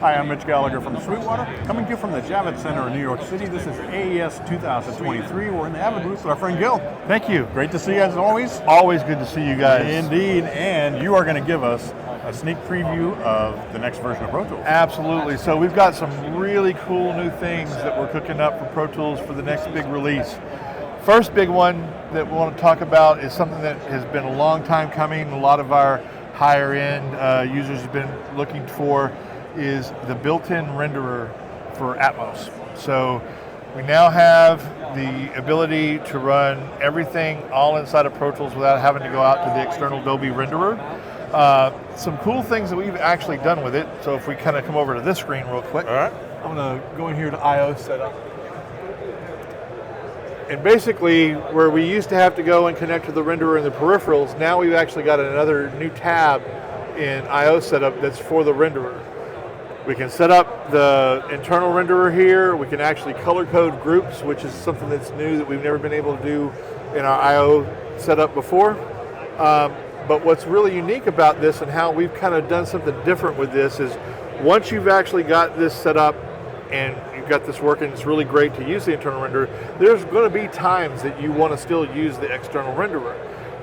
Hi, I'm Mitch Gallagher from Sweetwater, coming to you from the Javits Center in New York City. This is AES 2023. We're in the Avid booth with our friend Gil. Thank you. Great to see you as always. Always good to see you guys. Indeed, and you are going to give us a sneak preview of the next version of Pro Tools. Absolutely. So we've got some really cool new things that we're cooking up for Pro Tools for the next big release. First big one that we want to talk about is something that has been a long time coming. A lot of our higher end users have been looking for is the built-in renderer for Atmos. So we now have the ability to run everything all inside of Pro Tools without having to go out to the external Dolby renderer. Some cool things that we've actually done with it. So if we kind of come over to this screen real quick. All right. I'm going to go in here to I/O setup. And basically, where we used to have to go and connect to the renderer and the peripherals, now we've actually got another new tab in I/O setup that's for the renderer. We can set up the internal renderer here. We can actually color code groups, which is something that's new that we've never been able to do in our I/O setup before. But what's really unique about this and how we've kind of done something different with this is once you've actually got this set up and you've got this working, it's really great to use the internal renderer. There's going to be times that you want to still use the external renderer.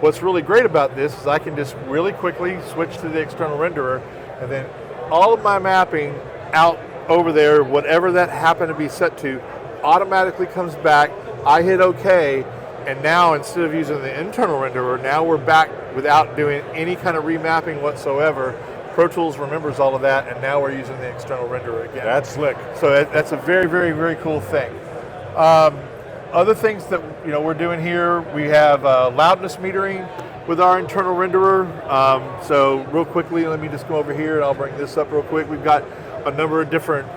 What's really great about this is I can just really quickly switch to the external renderer, and then all of my mapping out over there, whatever that happened to be set to, automatically comes back. I hit OK, and now instead of using the internal renderer, now we're back without doing any kind of remapping whatsoever. Pro Tools remembers all of that, and now we're using the external renderer again. That's slick. So that's a very, very, very cool thing. Other things that we're doing here, we have loudness metering with our internal renderer. So real quickly, let me just go over here and I'll bring this up real quick. We've got a number of different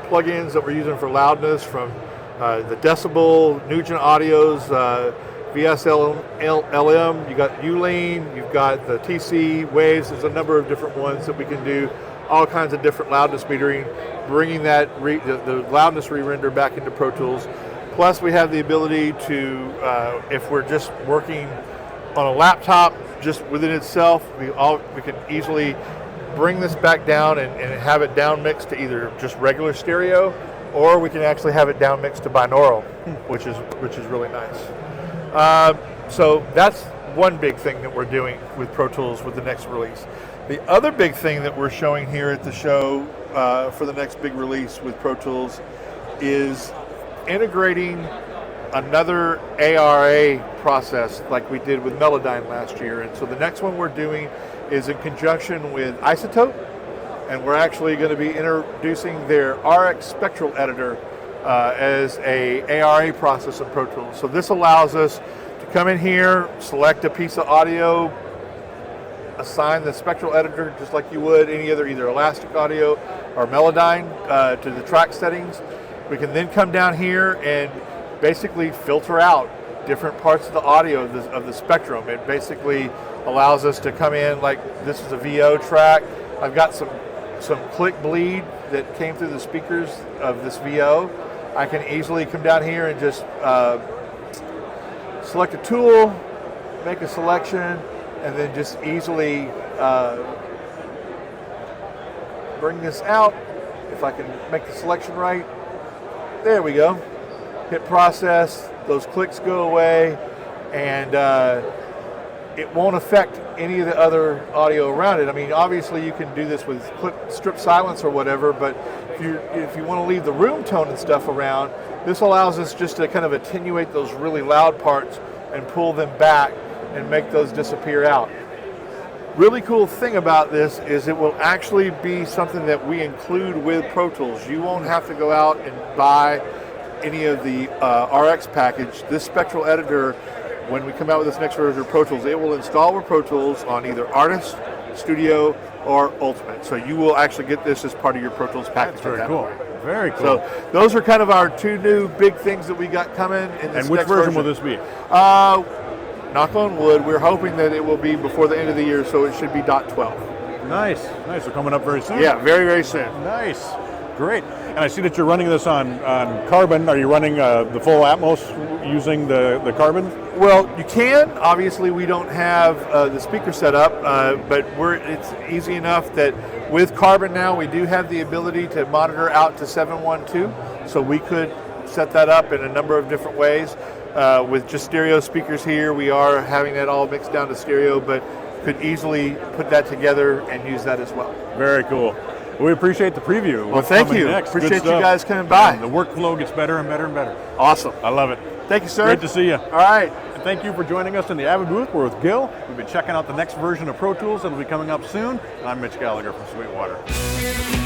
plugins that we're using for loudness, from the Decibel, Nugent Audios, VSLM, you got Ulean, you've got the TC Waves. There's a number of different ones that we can do, all kinds of different loudness metering, bringing that the loudness re-render back into Pro Tools. Plus we have the ability to, if we're just working on a laptop just within itself, we can easily bring this back down and have it down mixed to either just regular stereo, or we can actually have it down mixed to binaural, which is really nice. So that's one big thing that we're doing with Pro Tools with the next release. The other big thing that we're showing here at the show for the next big release with Pro Tools is integrating another ARA process like we did with Melodyne last year. And so the next one we're doing is in conjunction with Isotope, and we're actually going to be introducing their RX Spectral Editor as a ARA process in Pro Tools. So this allows us to come in here, select a piece of audio, assign the spectral editor just like you would any other either Elastic Audio or Melodyne to the track settings. We can then come down here and basically filter out different parts of the audio of the spectrum. It basically allows us to come in, like this is a VO track. I've got some click bleed that came through the speakers of this VO. I can easily come down here and just select a tool, make a selection, and then just easily bring this out. If I can make the selection right, there we go. Hit process, those clicks go away, and it won't affect any of the other audio around it. I mean, obviously you can do this with strip silence or whatever, but if you want to leave the room tone and stuff around, this allows us just to kind of attenuate those really loud parts and pull them back and make those disappear out. Really cool thing about this is it will actually be something that we include with Pro Tools. You won't have to go out and buy any of the RX package. This spectral editor, when we come out with this next version of Pro Tools, it will install with Pro Tools on either Artist, Studio, or Ultimate. So you will actually get this as part of your Pro Tools package. That's very cool. Very cool. So those are kind of our two new big things that we got coming in this And which next version will this be? Knock on wood, we're hoping that it will be before the end of the year, so it should be .12. Nice. So coming up very soon. Yeah, very, very soon. Nice. Great. And I see that you're running this on Carbon. Are you running the full Atmos using the Carbon? Well, you can. Obviously, we don't have the speaker set up, but it's easy enough that with Carbon now, we do have the ability to monitor out to 712. So we could set that up in a number of different ways. With just stereo speakers here, we are having that all mixed down to stereo, but could easily put that together and use that as well. Very cool. We appreciate the preview. Well, thank you. Next? Appreciate you guys coming by. The workflow gets better and better and better. Awesome. I love it. Thank you, sir. Great to see you. All right. And thank you for joining us in the Avid booth. We're with Gil. We've been checking out the next version of Pro Tools that will be coming up soon. And I'm Mitch Gallagher from Sweetwater.